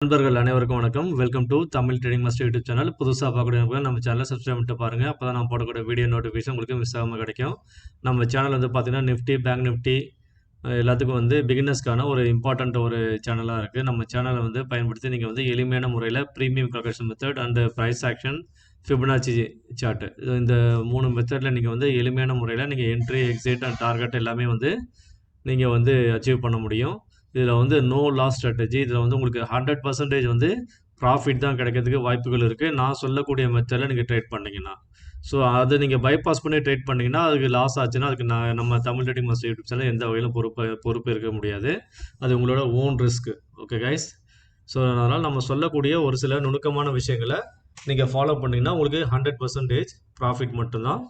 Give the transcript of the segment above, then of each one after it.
நண்பர்கள் அனைவருக்கும் வணக்கம். Welcome to Tamil trading master YouTube channel. புதுசாக பார்க்கக்கூடிய நம்ம சேனலை சப்ஸ்கிரைப் பண்ணிட்டு பாருங்கள். அப்போ தான் நான் போடக்கூடிய வீடியோ நோட்டிஃபிகேஷன் உங்களுக்கு மிஸ் ஆகாமல் கிடைக்கும். நம்ம சேனல் வந்து பார்த்தீங்கன்னா நிஃப்டி, பேங்க் நிஃப்டி எல்லாத்துக்கும் வந்து பிகினர்ஸ்க்கான ஒரு இம்பார்ட்டண்ட் ஒரு சேனலாக இருக்குது. நம்ம சேனலை வந்து பயன்படுத்தி நீங்கள் வந்து எளிமையான முறையில் premium calculation method and price action, Fibonacci chart இந்த 3 மெத்தடில் நீங்கள் வந்து எளிமையான முறையில் நீங்கள் என்ட்ரி, எக்ஸிட் அண்ட் டார்கெட் எல்லாமே வந்து நீங்கள் வந்து அச்சீவ் பண்ண முடியும். இதில் வந்து நோ லாஸ் ஸ்ட்ராட்டஜி. இதில் வந்து உங்களுக்கு 100% வந்து ப்ராஃபிட் தான் கிடைக்கிறதுக்கு வாய்ப்புகள் இருக்குது, நான் சொல்லக்கூடிய மெத்தடில் நீங்கள் ட்ரேட் பண்ணிங்கன்னா. ஸோ அதை நீங்கள் பைபாஸ் பண்ணி ட்ரேட் பண்ணிங்கன்னா அதுக்கு லாஸ் ஆச்சுன்னா அதுக்கு நம்ம Tamil trading master YouTube channel எந்த வகையிலும் பொறுப்பு இருக்க முடியாது. அது உங்களோட own risk. Okay guys. So அதனால் நம்ம சொல்லக்கூடிய ஒரு சில நுணுக்கமான விஷயங்களை நீங்கள் ஃபாலோ பண்ணிங்கன்னா உங்களுக்கு 100% ப்ராஃபிட் மட்டும்தான்.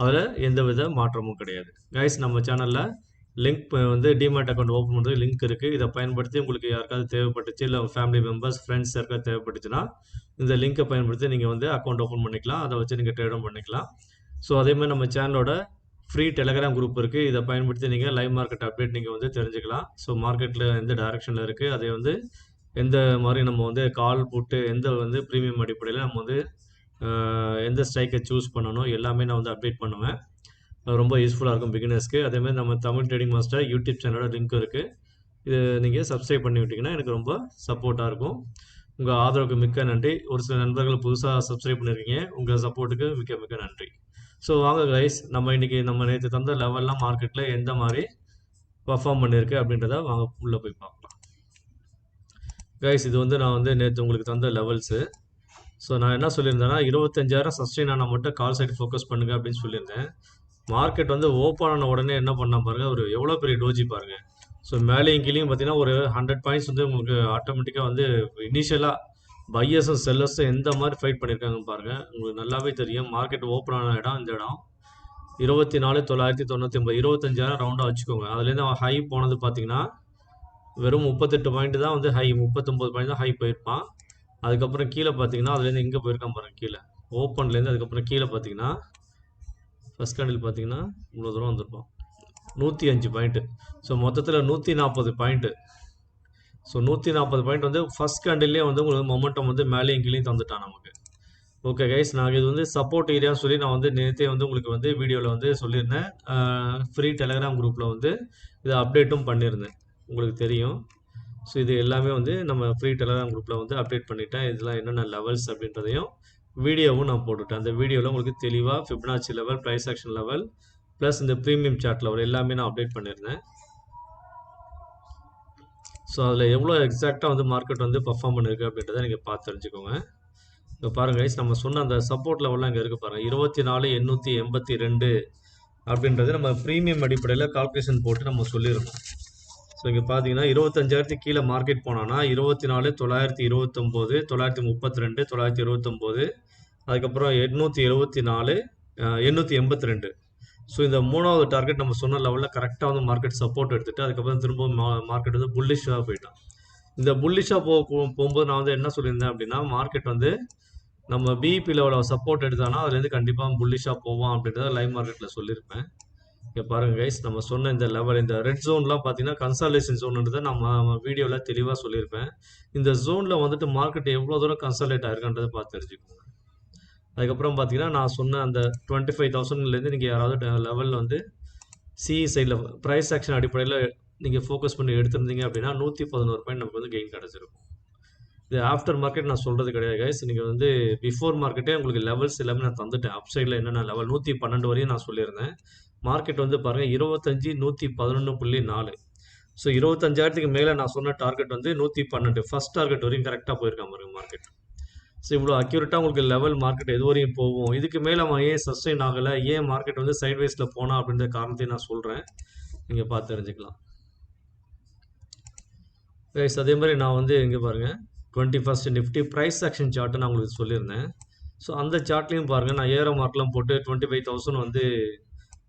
அதில் எந்த வித மாற்றமும் கிடையாது கைஸ். நம்ம சேனலில் லிங்க் வந்து டிமேட் அக்கௌண்ட் ஓப்பன் பண்ணுறது லிங்க் இருக்குது. இதை பயன்படுத்தி உங்களுக்கு யாருக்காவது தேவைப்பட்டுச்சு, இல்லை ஃபேமிலி மெம்பர்ஸ், ஃப்ரெண்ட்ஸ் யாருக்காவது தேவைப்பட்டுச்சுன்னா இந்த லிங்க்கை பயன்படுத்தி நீங்கள் வந்து அக்கௌண்ட் ஓப்பன் பண்ணிக்கலாம். அதை வச்சு நீங்கள் ட்ரேடும் பண்ணிக்கலாம். ஸோ அதேமாதிரி நம்ம சேனலோட ஃப்ரீ டெலகிராம் குரூப் இருக்குது. இதை பயன்படுத்தி நீங்கள் லைவ் மார்க்கெட் அப்டேட் நீங்கள் வந்து தெரிஞ்சுக்கலாம். ஸோ மார்க்கெட்டில் எந்த டைரக்ஷனில் இருக்குது, அதை வந்து எந்த மாதிரி நம்ம வந்து கால் போட்டு எந்த வந்து ப்ரீமியம் அடிப்படையில் நம்ம வந்து எந்த ஸ்ட்ரைக்கை சூஸ் பண்ணணும் எல்லாமே நான் வந்து அப்டேட் பண்ணுவேன். ரொம்ப யூஸ்ஃபுல்லாக இருக்கும் பிகினர்ஸ்க்கு. அதேமாதிரி நம்ம தமிழ் ட்ரேடிங் மாஸ்டர் யூடியூப் சேனலோட லிங்க் இருக்குது. இது நீங்கள் சப்ஸ்கிரைப் பண்ணி விட்டிங்கன்னா எனக்கு ரொம்ப சப்போர்ட்டாக இருக்கும். உங்கள் ஆதரவுக்கு மிக்க நன்றி. ஒரு சில நண்பர்கள் புதுசாக சப்ஸ்கிரைப் பண்ணியிருக்கீங்க. உங்கள் சப்போர்ட்டுக்கு மிக்க மிக்க நன்றி. ஸோ வாங்க கைஸ், நம்ம இன்றைக்கி நம்ம நேற்று தந்த லெவல்லாம் மார்க்கெட்டில் எந்த மாதிரி பர்ஃபார்ம் பண்ணியிருக்கு அப்படின்றத வாங்க உள்ளே போய் பார்க்கலாம். கைஸ், இது வந்து நான் வந்து நேற்று உங்களுக்கு தந்த லெவல்ஸு. ஸோ நான் என்ன சொல்லியிருந்தேன்னா 25,000 சஸ்டெயின் ஆனால் மட்டும் கால் சைடு ஃபோக்கஸ் பண்ணுங்கள் அப்படின்னு சொல்லியிருந்தேன். மார்க்கெட் வந்து ஓப்பன் ஆன உடனே என்ன பண்ண பாருங்கள், ஒரு எவ்வளோ பெரிய டோஜி பாருங்கள். ஸோ மேலேயும் கீழேயும் பார்த்தீங்கன்னா ஒரு 100 பாயிண்ட்ஸ் வந்து உங்களுக்கு ஆட்டோமேட்டிக்காக வந்து இனிஷியலாக பையர்ஸும் செல்லர்ஸும் எந்த மாதிரி ஃபைட் பண்ணியிருக்காங்கன்னு பாருங்கள். உங்களுக்கு நல்லாவே தெரியும். மார்க்கெட் ஓப்பன் ஆன இடம் இந்த இடம் 24,999, 25,000 ரவுண்டாக வச்சுக்கோங்க. அதுலேருந்து அவன் ஹை போனது பார்த்தீங்கன்னா வெறும் 38 பாயிண்ட் தான் வந்து ஹை, 39 பாயிண்ட் தான் ஹை போயிருப்பான். அதுக்கப்புறம் கீழே பார்த்தீங்கன்னா அதுலேருந்து எங்கே போயிருக்கான் பாருங்கள். கீழே ஓப்பன்லேருந்து அதுக்கப்புறம் கீழே பார்த்தீங்கன்னா ஃபஸ்ட் கேண்டில் பார்த்தீங்கன்னா இவ்வளோ தூரம் வந்திருப்போம், 105 பாயிண்ட்டு. ஸோ மொத்தத்தில் 140 பாயிண்ட்டு. ஸோ 140 பாயிண்ட் வந்து ஃபஸ்ட் கேண்டில்லே வந்து உங்களுக்கு மொமெண்டம் வந்து மேலேயும் கீழேயும் தந்துட்டான் நமக்கு. ஓகே கைஸ், நான் இது வந்து சப்போர்ட் ஏரியான்னு சொல்லி நான் வந்து நேற்றே வந்து உங்களுக்கு வந்து வீடியோவில் வந்து சொல்லியிருந்தேன். ஃப்ரீ டெலகிராம் குரூப்பில் வந்து இதை அப்டேட்டும் பண்ணியிருந்தேன், உங்களுக்கு தெரியும். ஸோ இது எல்லாமே வந்து நம்ம ஃப்ரீ டெலகிராம் குரூப்பில் வந்து அப்டேட் பண்ணிட்டேன். இதெல்லாம் என்னென்ன லெவல்ஸ் அப்படின்றதையும் வீடியோவும் நான் போட்டுவிட்டேன். அந்த வீடியோவில் உங்களுக்கு தெளிவாக Fibonacci level, price action level plus இந்த ப்ரீமியம் சார்ட் லெவல் எல்லாமே நான் அப்டேட் பண்ணியிருந்தேன். ஸோ அதில் எவ்வளோ எக்ஸாக்டாக வந்து மார்க்கெட் வந்து பர்ஃபார்ம் பண்ணியிருக்கு அப்படின்றத நீங்கள் பார்த்து தெரிஞ்சுக்கோங்க. இப்போ பாருங்கள், நம்ம சொன்ன அந்த சப்போர்ட் லெவல்லாம் இங்கே இருக்குது பாருங்கள், 24,882 அப்படின்றது நம்ம ப்ரீமியம் அடிப்படையில் கால்குலேஷன் போட்டு நம்ம சொல்லியிருந்தோம். ஸோ இங்கே பார்த்தீங்கன்னா 25,000 கீழே மார்க்கெட் போனான்னா 24,929, 932, 929, அதுக்கப்புறம் 874, 882. ஸோ இந்த மூணாவது டார்கெட் நம்ம சொன்ன லெவலில் கரெக்டாக வந்து மார்க்கெட் சப்போர்ட் எடுத்துகிட்டு அதுக்கப்புறம் திரும்ப மார்க்கெட் வந்து புல்லிஷாக போயிட்டான். இந்த புல்லிஷாக போகும்போது நான் வந்து என்ன சொல்லியிருந்தேன் அப்படின்னா, மார்க்கெட் வந்து நம்ம பிஇபி லெவலில் சப்போர்ட் எடுத்தானா அதுலேருந்து கண்டிப்பாக புல்லிஷாக போவான் அப்படின்றத லைவ் மார்க்கெட்டில் சொல்லியிருப்பேன். இங்கே பாருங்கள் கைஸ், நம்ம சொன்ன இந்த லெவல், இந்த ரெட் ஜோன்லாம் பார்த்தீங்கன்னா கன்சாலேஷன் ஜோன்ன்றதை நம்ம வீடியோவில் தெளிவாக சொல்லியிருப்பேன். இந்த ஜோனில் வந்துட்டு மார்க்கெட் எவ்வளோ தூரம் கன்சாலேட் ஆயிருக்குன்றதை பார்த்து தெரிஞ்சுக்கோங்க. அதுக்கப்புறம் பார்த்தீங்கன்னா நான் சொன்ன அந்த 25,000லேருந்து நீங்கள் யாராவது லெவலில் வந்து சிஇ சைடில் ப்ரைஸ் ஆக்ஷன் அடிப்படையில் நீங்கள் ஃபோக்கஸ் பண்ணி எடுத்திருந்தீங்க அப்படின்னா 111 பாயிண்ட் நமக்கு வந்து கெயின் கிடச்சிருக்கும். இது ஆஃப்டர் மார்க்கெட் நான் சொல்கிறது கிடையாது கைஸ். நீங்கள் வந்து பிஃபோர் மார்க்கெட்டே உங்களுக்கு லெவல்ஸ் எல்லாமே நான் தந்துட்டேன். அப் சைடில் என்னென்ன லெவல் 112 வரையும் நான் சொல்லியிருந்தேன். மார்க்கெட் வந்து பாருங்கள் 25, 111.4. ஸோ 25,000க்கு மேலே நான் சொன்ன டார்கெட் வந்து 112, ஃபஸ்ட் டார்கெட் வரையும் கரெக்டாக போயிருக்கான் பாருங்கள் மார்க்கெட். ஸோ இவ்வளோ அக்யூரேட்டாக உங்களுக்கு லெவல் மார்க்கெட் எது வரையும் போகும், இதுக்கு மேலே அவன் ஏன் சஸ்டெயின் ஆகலை, ஏன் மார்க்கெட் வந்து சைட்வேஸில் போனா அப்படின்ற காரணத்தையும் நான் சொல்கிறேன், நீங்கள் பார்த்து தெரிஞ்சுக்கலாம் கைஸ். அதே மாதிரி நான் வந்து இங்கே பாருங்கள் 21st Nifty price action chart நான் உங்களுக்கு சொல்லியிருந்தேன். ஸோ அந்த சார்ட்லேயும் பாருங்கள் நான் ஏரோ மார்க்லாம் போட்டு 25,000 வந்து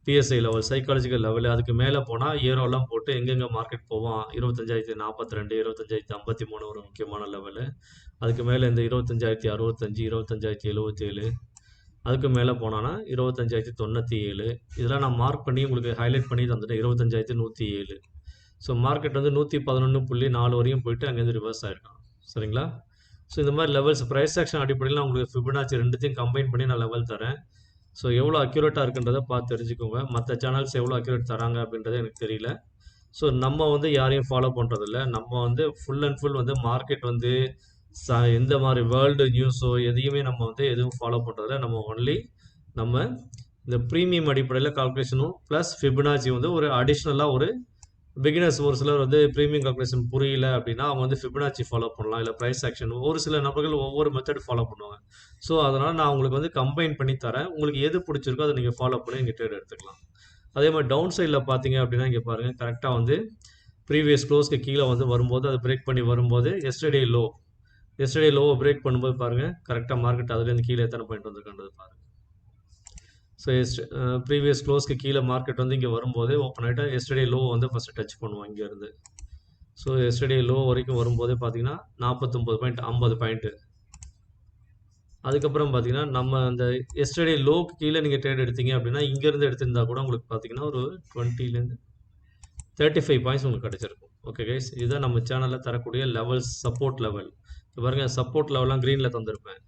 பிஎஸ்ஐ லெவல், சைக்காலஜிக்கல் லெவலு, அதுக்கு மேலே போனால் ஏரோலாம் போட்டு எங்கெங்கே மார்க்கெட் போவான், 25,042, 25,053 ஒரு முக்கியமான லெவலு. அதுக்கு மேலே இந்த 25,065, 25,077, அதுக்கு மேலே போனான்னா 25,097. இதெல்லாம் நான் மார்க் பண்ணி உங்களுக்கு ஹைலைட் பண்ணி தந்துட்டேன். 25,107. ஸோ மார்க்கெட் வந்து 111.4 வரையும் போயிட்டு அங்கேருந்து ரிவர்ஸ் ஆகிருக்கான். சரிங்களா? ஸோ இந்த மாதிரி லெவல்ஸ் ப்ரைஸ் ஆக்ஷன் அடிப்படையில் நான் உங்களுக்கு ஃபிபனாச்சி ரெண்டுத்தையும் கம்பைன் பண்ணி நான் லெவல் தரேன். ஸோ எவ்வளோ அக்யூரேட்டாக இருக்குன்றதை பார்த்து தெரிஞ்சுக்கோங்க. மற்ற சேனல்ஸ் எவ்வளோ அக்யூரேட் தராங்க அப்படின்றது எனக்கு தெரியல. ஸோ நம்ம வந்து யாரையும் ஃபாலோ பண்ணுறதில்ல. நம்ம வந்து ஃபுல் அண்ட் ஃபுல் வந்து மார்க்கெட் வந்து எந்த மாதிரி வேர்ல்டு நியூஸோ எதையுமே நம்ம வந்து எதுவும் ஃபாலோ பண்ணுறதில்ல. நம்ம ஒன்லி நம்ம இந்த ப்ரீமியம் அடிப்படையில் கால்குலேஷனும் ப்ளஸ் ஃபிபனாச்சி வந்து ஒரு அடிஷ்னலாக ஒரு பிகினர்ஸ் ஒரு சிலர் வந்து ப்ரீமியம் கால்குலேஷன் புரியல அப்படின்னா அவங்க வந்து ஃபிபனாச்சி ஃபாலோ பண்ணலாம், இல்லை ப்ரைஸ் ஆக்ஷன். ஒரு சில நபர்கள் ஒவ்வொரு மெத்தட் ஃபாலோ பண்ணுவாங்க. ஸோ அதனால் நான் உங்களுக்கு வந்து கம்பைன் பண்ணி தரேன். உங்களுக்கு எது பிடிச்சிருக்கோ அதை நீங்கள் ஃபாலோ பண்ணி நீங்கள் ட்ரேட் எடுத்துக்கலாம். அதே மாதிரி டவுன் சைடில் பார்த்தீங்க அப்படின்னா இங்கே பாருங்கள், கரெக்டாக வந்து ப்ரீவியஸ் க்ளோஸ்க்கு கீழே வந்து வரும்போது அதை பிரேக் பண்ணி வரும்போது எஸ்டர்டே லோவை பிரேக் பண்ணும்போது பாருங்கள் கரெக்டாக மார்க்கெட் அதுலேருந்து கீழே எத்தனை பாயிண்ட் வந்துருக்குன்றது பாருங்கள். ஸோ ப்ரீவியஸ் க்ளோஸ்க்கு கீழே மார்க்கெட் வந்து இங்கே வரும்போது ஓப்பன் ஆகிட்டா எஸ்டர்டே லோ வந்து ஃபஸ்ட்டு டச் பண்ணுவோம் இங்கேருந்து. ஸோ எஸ்டர்டே லோ வரைக்கும் வரும்போதே பார்த்தீங்கன்னா 49 பாயிண்ட் 50 பாயிண்ட்டு. அதுக்கப்புறம் பார்த்தீங்கன்னா நம்ம அந்த எஸ்டர்டே லோக்கு கீழே நீங்கள் ட்ரேட் எடுத்தீங்க அப்படின்னா இங்கேருந்து எடுத்திருந்தா கூட உங்களுக்கு பார்த்தீங்கன்னா ஒரு 20லேருந்து 35 பாயிண்ட்ஸ் உங்களுக்கு கிடச்சிருக்கும். ஓகே கைஸ், இதுதான் நம்ம சேனலில் தரக்கூடிய லெவல்ஸ், சப்போர்ட் லெவல். பாருங்கள் சப்போர்ட் லெவலாம் க்ரீனில் தந்திருப்பேன்.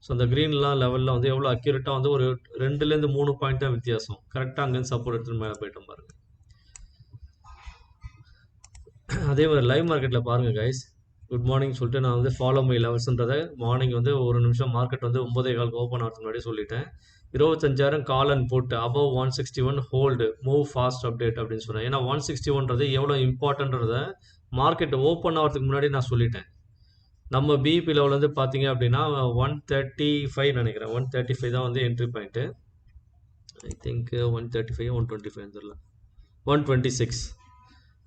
ஸோ அந்த க்ரீன்லாம் லெவலில் வந்து எவ்வளோ அக்யூரேட்டாக வந்து ஒரு 2லேருந்து 3 பாயிண்ட் தான் வித்தியாசம். கரெக்டாக அங்கேருந்து சப்போர்ட் எடுத்துகிட்டு மேலே போயிட்டோம் பாருங்கள். அதே மாதிரி லைவ் மார்க்கெட்டில் பாருங்கள் கைஸ், குட் மார்னிங் சொல்லிட்டு நான் வந்து ஃபாலோ மை லெவல்ஸ்ன்றதை மார்னிங் வந்து ஒரு நிமிஷம் மார்க்கெட் வந்து 9:15 ஓப்பன் ஆகிறதுக்கு முன்னாடி சொல்லிட்டேன். 25,000 call and put above 161 hold move fast update அப்படின்னு சொன்னேன். ஏன்னா 161ன்றது எவ்வளோ இம்பார்ட்டன்றதை மார்க்கெட் ஓப்பன் ஆகிறதுக்கு முன்னாடி நான் சொல்லிட்டேன். நம்ம பிஇபி லெவல் வந்து பார்த்தீங்க அப்படின்னா 135 நினைக்கிறேன், 135 தான் வந்து என்ட்ரி பாயிண்ட்டு. ஐ திங்க் 135 125 தெரியல, 126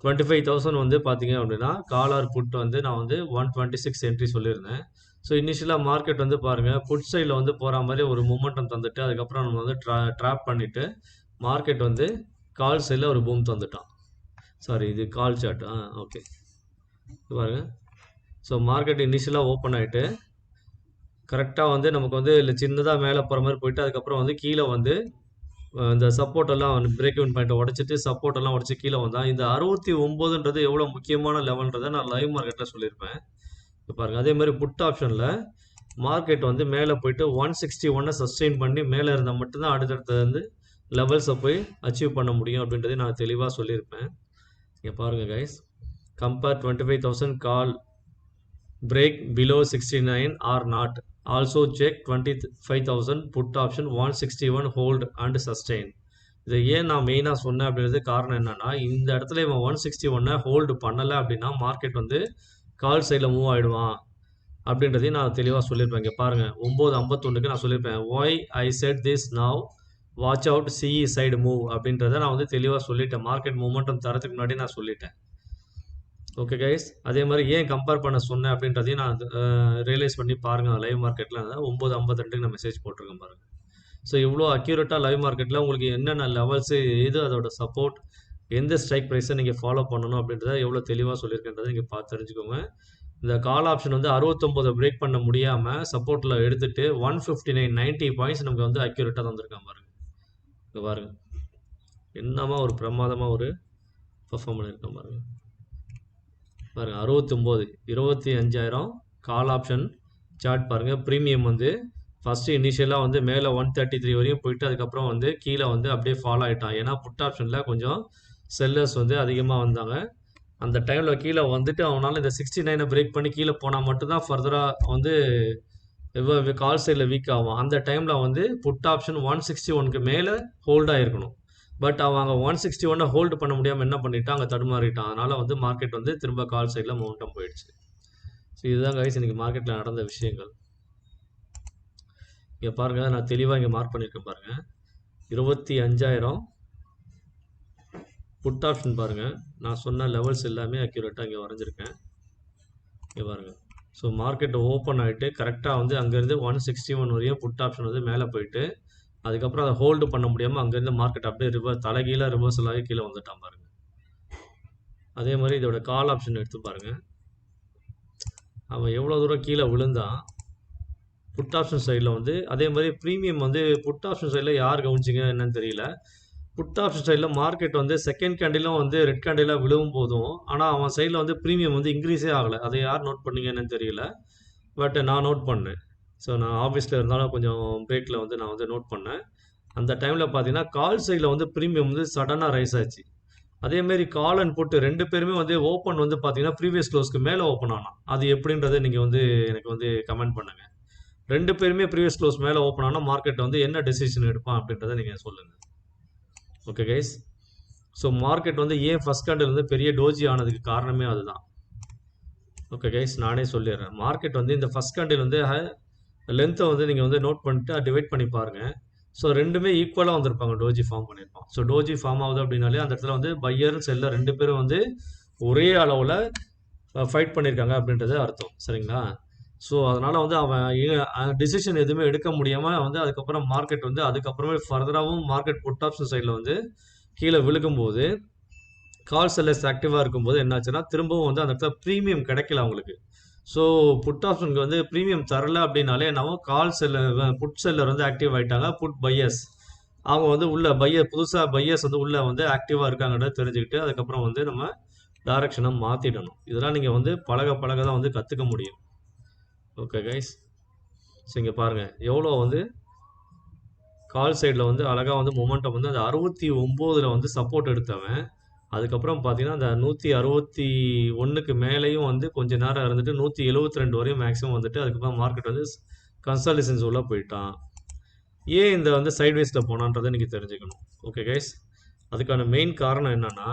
25,000 வந்து பார்த்தீங்க அப்படின்னா காலார் புட் வந்து நான் வந்து 126 என்ட்ரி சொல்லியிருந்தேன். ஸோ இனிஷியலாக மார்க்கெட் வந்து பாருங்கள் புட் சைடில் வந்து போகிற மாதிரி ஒரு மூமெண்டம் தந்துட்டு அதுக்கப்புறம் நம்ம வந்து ட்ராப் பண்ணிவிட்டு மார்க்கெட் வந்து கால் சைடில் ஒரு பூம் தந்துட்டான். சாரி, இது கால் சார்ட். ஓகே பாருங்கள். ஸோ மார்க்கெட் இனிஷியலாக ஓப்பன் ஆகிட்டு கரெக்டாக வந்து நமக்கு வந்து இல்லை சின்னதாக மேலே போகிற மாதிரி போயிட்டு அதுக்கப்புறம் வந்து கீழே வந்து இந்த சப்போர்ட்டெல்லாம் பிரேக் இவன் பாயிண்ட்டை உடச்சிட்டு சப்போர்ட்டெல்லாம் உடச்சி கீழே வந்தால் இந்த 69ன்றது எவ்வளோ முக்கியமான லெவல்ன்றதை நான் லைவ் மார்க்கெட்டில் சொல்லியிருப்பேன். இப்போ பாருங்கள், அதே மாதிரி புட் ஆப்ஷனில் மார்க்கெட் வந்து மேலே போயிட்டு 161 சஸ்டெயின் பண்ணி மேலே இருந்தால் மட்டும்தான் அடுத்தடுத்த வந்து லெவல்ஸை போய் அச்சீவ் பண்ண முடியும் அப்படின்றதையும் நான் தெளிவாக சொல்லியிருப்பேன். இங்கே பாருங்கள் guys, compare 25,000 call break below 69 or not. Also check 25,000 put option 161 hold and sustain. இதை ஏன் நான் மெயினாக சொன்னேன் அப்படின்றது காரணம் என்னன்னா, இந்த இடத்துல இவன் 161 ஹோல்டு பண்ணலை அப்படின்னா மார்க்கெட் வந்து கால் சைடில் மூவ் ஆகிடுவான் அப்படின்றதையும் நான் தெளிவாக சொல்லியிருப்பேன். இங்கே பாருங்கள் 9:51க்கு நான் சொல்லியிருப்பேன், why I set this now watch out CE side move அப்படின்றத நான் வந்து தெளிவாக சொல்லிட்டேன். மார்க்கெட் மூமெண்டம் தரத்துக்கு முன்னாடி நான் சொல்லிட்டேன். ஓகே கைஸ், அதே மாதிரி ஏன் கம்பேர் பண்ண சொன்னேன் அப்படின்றதையும் நான் ரியலைஸ் பண்ணி பாருங்கள். லைவ் மார்க்கெட்டில் 9:52க்கு நான் மெசேஜ் போட்டிருக்கேன் பாருங்கள். ஸோ இவ்வளோ அக்யூரேட்டாக லைவ் மார்க்கெட்டில் உங்களுக்கு என்னென்ன லெவல்ஸு, எது அதோட சப்போர்ட், எந்த ஸ்ட்ரைக் ப்ரைஸை நீங்கள் ஃபாலோ பண்ணணும் அப்படின்றத எவ்வளோ தெளிவாக சொல்லியிருக்கின்றதை நீங்கள் பார்த்து தெரிஞ்சுக்கோங்க. இந்த கால் ஆப்ஷன் வந்து 69 பிரேக் பண்ண முடியாமல் சப்போர்ட்டில் எடுத்துகிட்டு 159 பாயிண்ட்ஸ் நமக்கு வந்து அக்யூரேட்டாக தந்திருக்கான் பாருங்கள். இங்கே பாருங்கள், என்னமா ஒரு பிரமாதமாக ஒரு பர்ஃபார்ம் பண்ணியிருக்கேன் பாருங்கள். பாருங்கள் 69 25,000 கால் ஆப்ஷன் சார்ட் பாருங்கள். ப்ரீமியம் வந்து ஃபஸ்ட்டு இனிஷியலாக வந்து மேலே 133 வரையும் போயிட்டு அதுக்கப்புறம் வந்து கீழே வந்து அப்படியே ஃபாலோ ஆகிட்டான். ஏன்னா புட் ஆப்ஷனில் கொஞ்சம் செல்லர்ஸ் வந்து அதிகமாக வந்தாங்க. அந்த டைமில் கீழே வந்துட்டு அவனால் இந்த 69 பிரேக் பண்ணி கீழே போனால் மட்டும்தான் ஃபர்தராக வந்து கால் சைடில் வீக் ஆகும். அந்த டைமில் வந்து புட் ஆப்ஷன் 161க்கு மேலே ஹோல்டாக இருக்கணும். பட் அவங்க 161 ஹோல்டு பண்ண முடியாமல் என்ன பண்ணிட்டான், அங்கே தடுமாறிட்டான். அதனால் வந்து மார்க்கெட் வந்து திரும்ப கால் சைடில் மவுண்டம் போயிடுச்சு. ஸோ இதுதான் கைஸ் இன்றைக்கி மார்க்கெட்டில் நடந்த விஷயங்கள். இங்கே பாருங்கள், நான் தெளிவாக இங்கே மார்க் பண்ணியிருக்கேன் பாருங்கள். 25,000 புட் ஆப்ஷன் பாருங்கள். நான் சொன்ன லெவல்ஸ் எல்லாமே அக்யூரேட்டாக இங்கே வரைஞ்சிருக்கேன். இங்கே பாருங்கள். ஸோ மார்க்கெட் ஓப்பன் ஆகிட்டு கரெக்டாக வந்து அங்கேருந்து 161 வரையும் புட் ஆப்ஷன் வந்து மேலே போயிட்டு அதுக்கப்புறம் அதை ஹோல்டு பண்ண முடியாமல் அங்கேருந்து மார்க்கெட் அப்படியே தலைகீழ ரிவர்சல் ஆகி கீழே வந்துட்டான் பாருங்கள். அதே மாதிரி இதோட கால் ஆப்ஷன் எடுத்து பாருங்கள். அவன் எவ்வளோ தூரம் கீழே விழுந்தான் புட் ஆப்ஷன் சைடில் வந்து. அதே மாதிரி ப்ரீமியம் வந்து புட் ஆப்ஷன் சைடில் யார் கவனிச்சிங்க என்னன்னு தெரியல. புட் ஆப்ஷன் சைடில் மார்க்கெட் வந்து செகண்ட் கேண்டிலும் வந்து ரெட் கேண்டிலாக விழுவும் போதும், ஆனால் அவன் சைடில் வந்து ப்ரீமியம் வந்து இன்க்ரீஸே ஆகலை. அதை யார் நோட் பண்ணீங்கன்னு தெரியல. பட் நான் நோட் பண்ணேன். ஸோ நான் ஆஃபீஸில் இருந்தாலும் கொஞ்சம் பிரேக்கில் வந்து நான் வந்து நோட் பண்ணேன். அந்த டைமில் பார்த்தீங்கன்னா கால் சைடில் வந்து ப்ரீமியம் வந்து சடனாக ரைஸ் ஆச்சு. அதேமாரி கால் அண்ட் புட் 2 பேருமே வந்து ஓப்பன் வந்து பார்த்தீங்கன்னா ப்ரீவியஸ் க்ளோஸ்க்கு மேலே ஓப்பன் ஆனான். அது எப்படின்றத நீங்கள் வந்து எனக்கு வந்து கமெண்ட் பண்ணுங்கள். 2 பேருமே ப்ரீவியஸ் க்ளோஸ் மேலே ஓப்பன் ஆனால் மார்க்கெட் வந்து என்ன டெசிஷன் எடுப்பான் அப்படின்றத நீங்கள் சொல்லுங்கள். Okay guys. ஸோ மார்க்கெட் வந்து ஏன் ஃபஸ்ட் கேண்டில் வந்து பெரிய டோஜி ஆனதுக்கு காரணமே அதுதான். ஓகே கைஸ், நானே சொல்லிடுறேன். மார்க்கெட் வந்து இந்த ஃபஸ்ட் கேண்டில் வந்து லென்த்தை வந்து நீங்கள் வந்து நோட் பண்ணிட்டு டிவைட் பண்ணி பாருங்கள். ஸோ ரெண்டுமே ஈக்குவலாக வந்திருப்பாங்க, டோஜி ஃபார்ம் பண்ணியிருப்பான். ஸோ டோஜி ஃபார்ம் ஆகுது அப்படின்னாலே அந்த இடத்துல வந்து பையர் செல்லர் 2 பேரும் வந்து ஒரே அளவில் ஃபைட் பண்ணியிருக்காங்க அப்படின்றது அர்த்தம். சரிங்களா? ஸோ அதனால் வந்து அவன் டிசிஷன் எதுவுமே எடுக்க முடியாமல் வந்து அதுக்கப்புறம் மார்க்கெட் வந்து அதுக்கப்புறமே ஃபர்தராகவும் மார்க்கெட் புட் ஆப்ஷன் சைடில் வந்து கீழே விழுகும்போது கால் செல்லர்ஸ் ஆக்டிவாக இருக்கும்போது என்னாச்சுன்னா திரும்பவும் வந்து அந்த இடத்துல ப்ரீமியம் கிடைக்கல அவங்களுக்கு. ஸோ புட் ஆப்ஷனுக்கு வந்து ப்ரீமியம் தரல அப்படின்னாலே என்னவோ கால் செல்லர் புட் செல்லர் வந்து ஆக்டிவ் ஆகிட்டாங்க. புட் பையர்ஸ் அவங்க வந்து உள்ள புதுசாக பையர்ஸ் வந்து உள்ள வந்து ஆக்டிவாக இருக்காங்கன்றத தெரிஞ்சுக்கிட்டு அதுக்கப்புறம் வந்து நம்ம டைரக்ஷனை மாற்றிடணும். இதெல்லாம் நீங்கள் வந்து பழக தான் வந்து கற்றுக்க முடியும். Okay guys. ஸோ இங்கே பாருங்கள் எவ்வளோ வந்து கால் சைடில் வந்து அழகாக வந்து மொமெண்டம் வந்து அந்த 69 வந்து சப்போர்ட் எடுத்தவன் அதுக்கப்புறம் பார்த்தீங்கன்னா அந்த 161க்கு மேலேயும் வந்து கொஞ்ச நேரம் இருந்துட்டு 172 வரையும் மேக்ஸிமம் வந்துட்டு அதுக்கப்புறம் மார்க்கெட் வந்து கன்சாலிடேஷன்ஸ் உள்ள போயிட்டான். ஏன் இந்த வந்து சைட்வேஸில் போனான்றதை நீங்கள் தெரிஞ்சுக்கணும். Okay guys. அதுக்கான மெயின் காரணம் என்னன்னா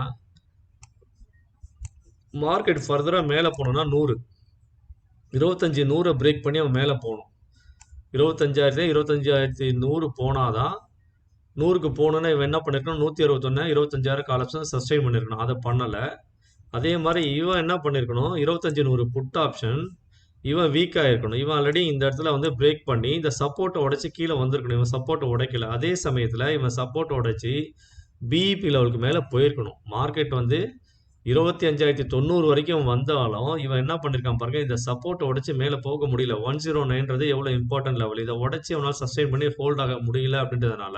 மார்க்கெட் ஃபர்தராக மேலே போனோம்னா 100 பிரேக் பண்ணி அவன் மேலே போகணும். 25,100 போனாதான் 100க்கு போகணுன்னா இவன் என்ன பண்ணியிருக்கணும் 161 25,000 கால் ஆப்ஷன் சஸ்டெயின் பண்ணியிருக்கணும். அதை பண்ணலை. அதே மாதிரி இவன் என்ன பண்ணியிருக்கணும் 25,100 புட் ஆப்ஷன் இவன் வீக்காக இருக்கணும். இவன் ஆல்ரெடி இந்த இடத்துல வந்து பிரேக் பண்ணி இந்த சப்போர்ட்டை உடைச்சி கீழே வந்திருக்கணும். இவன் சப்போர்ட்டை உடைக்கல. அதே சமயத்தில் இவன் சப்போர்ட்டை உடைச்சி பிஇபி லெவலுக்கு மேலே போயிருக்கணும். மார்க்கெட் வந்து 25,900 வரைக்கும் வந்தாலும் இவன் என்ன பண்ணியிருக்கான் பாருங்க, இந்த சப்போர்ட்டை உடைச்சி மேலே போக முடியல. 109ன்றது எவ்வளோ இம்பார்ட்டன்ட் லெவல். இதை உடைச்சி அவனால் சஸ்டெயின் பண்ணி ஹோல்ட் ஆக முடியல அப்படின்றதுனால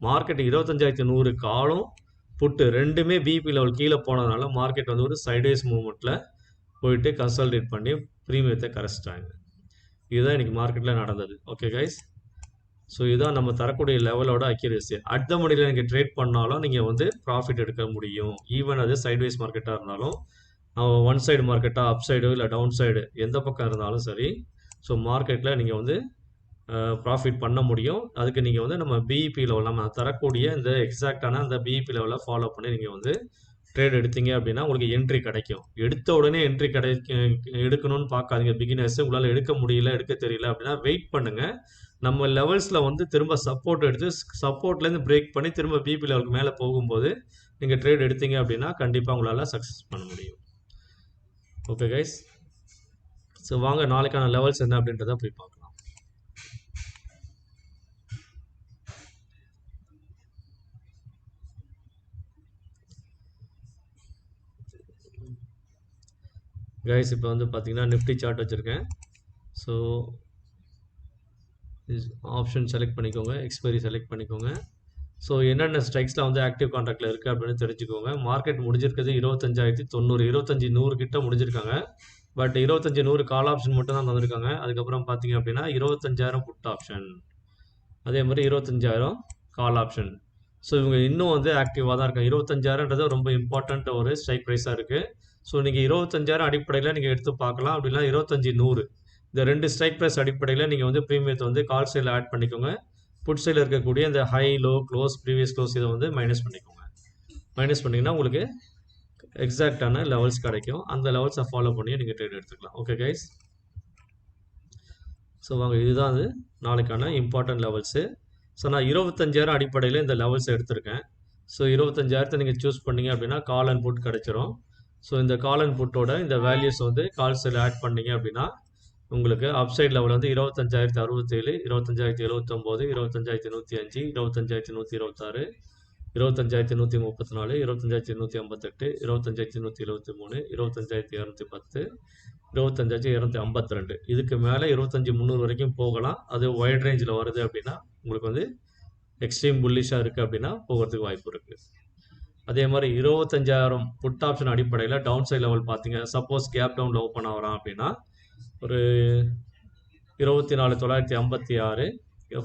மார்க்கெட் 25,100 காலும் புட்டு ரெண்டுமே பிபி லெவல் கீழே போனதுனால மார்க்கெட் வந்து ஒரு சைடேஸ் மூவ்மெண்ட்டில் போயிட்டு கன்சாலிடேட் பண்ணி ப்ரீமியத்தை கரைச்சிட்டாங்க. இதுதான் இன்னைக்கு மார்க்கெட்டில் நடந்தது. Okay guys. ஸோ இதுதான் நம்ம தரக்கூடிய லெவலோட அக்யூரேசி. அடுத்த மணியில் நீங்கள் ட்ரேட் பண்ணாலும் நீங்கள் வந்து ப்ராஃபிட் எடுக்க முடியும். ஈவன் அது சைட்வைஸ் மார்க்கெட்டாக இருந்தாலும் ஒன் சைடு மார்க்கெட்டாக அப் சைடு இல்லை டவுன் சைடு எந்த பக்கம் இருந்தாலும் சரி. ஸோ மார்க்கெட்டில் நீங்கள் வந்து ப்ராஃபிட் பண்ண முடியும். அதுக்கு நீங்கள் வந்து நம்ம பிஇபி லெவல் நம்ம தரக்கூடிய இந்த எக்ஸாக்டான அந்த பிஇபி லெவலில் ஃபாலோ பண்ணி நீங்கள் வந்து ட்ரேட் எடுத்தீங்க அப்படின்னா உங்களுக்கு என்ட்ரி கிடைக்கும். எடுத்த உடனே என்ட்ரி எடுக்கணும்னு பார்க்காதீங்க. பிகினர்ஸ் உங்களால் எடுக்க முடியல எடுக்க தெரியல அப்படின்னா வெயிட் பண்ணுங்கள். நம்ம லெவல்ஸில் வந்து திரும்ப சப்போர்ட் எடுத்து சப்போர்ட்லேருந்து பிரேக் பண்ணி திரும்ப பிபி லெவலுக்கு மேலே போகும்போது நீங்கள் ட்ரேட் எடுத்தீங்க அப்படின்னா கண்டிப்பாக உங்களால் சக்ஸஸ் பண்ண முடியும். Okay guys. ஸோ வாங்க நாளைக்கான லெவல்ஸ் என்ன அப்படின்றத போய் பார்க்கலாம். கைஸ் இப்போ வந்து பார்த்தீங்கன்னா நிஃப்டி சார்ட் வச்சுருக்கேன். ஸோ ஆப்ஷன் செலக்ட் பண்ணிக்கோங்க, எக்ஸ்பைரி செலக்ட் பண்ணிக்கோங்க. ஸோ என்னென்ன ஸ்ட்ரைக்ஸில் வந்து ஆக்டிவ் கான்ட்ராக்டில் இருக்குது அப்படின்னு தெரிஞ்சுக்கோங்க. மார்க்கெட் முடிஞ்சிருக்கிறது 25,900 25,100 கிட்ட முடிஞ்சிருக்காங்க. பட் 25,100 கால் ஆப்ஷன் மட்டும் தான் தந்திருக்காங்க. அதுக்கப்புறம் பார்த்தீங்க அப்படின்னா 25,000 புட் ஆப்ஷன், அதே மாதிரி 25,000 கால் ஆப்ஷன். ஸோ இவங்க இன்னும் வந்து ஆக்டிவாக தான் இருக்காங்க. 25,000ன்றது ரொம்ப இம்பார்ட்டண்ட் ஒரு ஸ்ட்ரைக் ப்ரைஸாக இருக்குது. ஸோ நீங்கள் 25,000 அடிப்படையில் நீங்கள் எடுத்து பார்க்கலாம். அப்படின்னா 25,100 இந்த 2 ஸ்ட்ரைக் ப்ரைஸ் அடிப்படையில் நீங்கள் வந்து ப்ரீமியத்தை வந்து கால் சைடில் ஆட் பண்ணிக்கோங்க. புட் சைடில் இருக்கக்கூடிய இந்த high low close previous close இதை வந்து மைனஸ் பண்ணிக்கோங்க. மைனஸ் பண்ணிங்கன்னா உங்களுக்கு எக்ஸாக்டான லெவல்ஸ் கிடைக்கும். அந்த லெவல்ஸை ஃபாலோ பண்ணி நீங்கள் ட்ரேட் எடுத்துக்கலாம். Okay guys. ஸோ வாங்க இதுதான் அது நாளைக்கான இம்பார்ட்டன்ட் லெவல்ஸு. ஸோ நான் 25,000 அடிப்படையில் இந்த லெவல்ஸ் எடுத்திருக்கேன். ஸோ 25,000 நீங்கள் சூஸ் பண்ணிங்க அப்படின்னா கால் அண்ட் புட் கிடைச்சிரும். ஸோ இந்த கால் அண்ட் புட்டோட இந்த வேல்யூஸ் வந்து கால் சைடில் ஆட் பண்ணிங்க அப்படின்னா உங்களுக்கு அப்சைட் லெவல் வந்து 25,067 25,079 25,105 25,126 25,134 25,158 25,173 25,210 25,252 இதுக்கு மேலே 25,300 வரைக்கும் போகலாம். அது வைட் ரேஞ்சில் வருது அப்படின்னா உங்களுக்கு வந்து எக்ஸ்ட்ரீம் புல்லிஷாக இருக்குது அப்படின்னா போகிறதுக்கு வாய்ப்பு இருக்குது. அதே மாதிரி 25,000 புட் ஆப்ஷன் அடிப்படையில் டவுன் சைட் லெவல் பார்த்தீங்க, சப்போஸ் கேப் டவுனில் ஓப்பன் ஆகிறான் அப்படின்னா ஒரு 24,956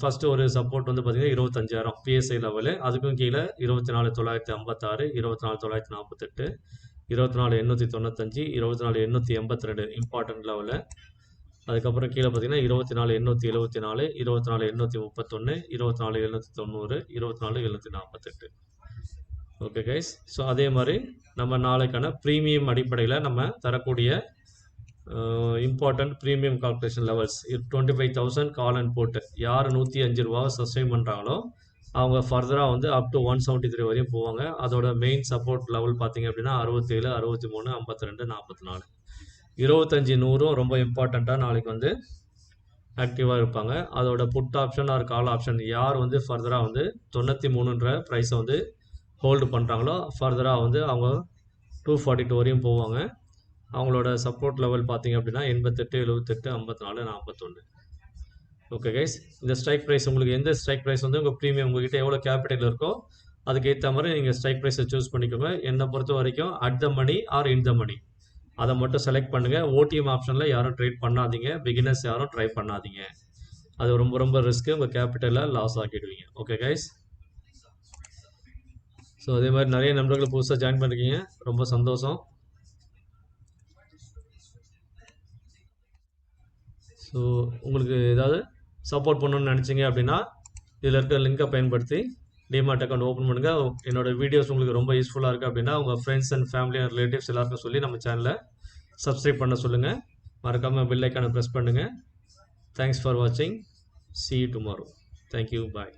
ஃபஸ்ட்டு ஒரு சப்போர்ட் வந்து பார்த்தீங்கன்னா 25,000 பிஎஸ்ஐ லெவலு, அதுக்கும் கீழே 24,956, 24,948, 24,895, 24,882 இம்பார்ட்டன்ட் லெவலு. அதுக்கப்புறம் கீழே பார்த்தீங்கன்னா 24,874, 24,831, 24,790, 24,748. Okay guys. ஸோ அதே மாதிரி நம்ம நாளைக்கான ப்ரீமியம் அடிப்படையில் நம்ம தரக்கூடிய important premium calculation levels 25,000 call and போட்டு யார் 105 ரூபாவை சஸ்டெயின் பண்ணுறாங்களோ அவங்க ஃபர்தராக வந்து அப் டு 173 வரையும் போவாங்க. அதோட மெயின் சப்போர்ட் லெவல் பார்த்தீங்க அப்படின்னா 67, 63, 52, 44, 25, 100 ரொம்ப இம்பார்ட்டண்ட்டாக நாளைக்கு வந்து ஆக்டிவாக இருப்பாங்க. அதோட put option or call option யார் வந்து ஃபர்தராக வந்து 93ன்ற ப்ரைஸை வந்து ஹோல்டு பண்ணுறாங்களோ ஃபர்தராக வந்து அவங்க 242 வரையும் போவாங்க. அவங்களோட சப்போர்ட் லெவல் பார்த்தீங்க அப்படின்னா 88, 78, 54, 41. Okay guys. இந்த ஸ்ட்ரைக் ப்ரைஸ் உங்களுக்கு எந்த ஸ்ட்ரைக் ப்ரைஸ் வந்து உங்கள் ப்ரீமியம் உங்கள்கிட்ட எவ்வளோ கேபிட்டல் இருக்கோ அதுக்கேற்ற மாதிரி நீங்கள் ஸ்ட்ரைக் ப்ரைஸை சூஸ் பண்ணிக்கோங்க. என்னை பொறுத்த வரைக்கும் அட் த மணி ஆர் இன் த மணி அதை மட்டும் செலக்ட் பண்ணுங்கள். ஓடிஎம் ஆப்ஷனில் யாரும் ட்ரேட் பண்ணாதீங்க, பிகினர்ஸ் யாரும் ட்ரை பண்ணாதீங்க. அது ரொம்ப ரொம்ப ரிஸ்க்கு, உங்கள் கேபிட்டலில் லாஸ் ஆக்கிடுவீங்க. Okay guys. ஸோ அதே மாதிரி நிறைய நண்பர்கள் புதுசாக ஜாயின் பண்ணிருக்கீங்க, ரொம்ப சந்தோஷம். ஸோ உங்களுக்கு ஏதாவது சப்போர்ட் பண்ணணும்னு நினச்சிங்க அப்படின்னா இதில் இருக்க லிங்கை பயன்படுத்தி டிமார்ட் அக்கௌண்ட் ஓப்பன் பண்ணுங்கள். என்னோடய வீடியோஸ் உங்களுக்கு ரொம்ப யூஸ்ஃபுல்லாக இருக்குது அப்படின்னா உங்கள் friends and family and relatives எல்லாருக்கும் சொல்லி நம்ம சேனலை சப்ஸ்கிரைப் பண்ண சொல்லுங்கள். மறக்காமல் பெல் ஐக்கானை ப்ரெஸ் பண்ணுங்கள். தேங்க்ஸ் ஃபார் வாட்சிங். See you tomorrow. Thank you. Bye.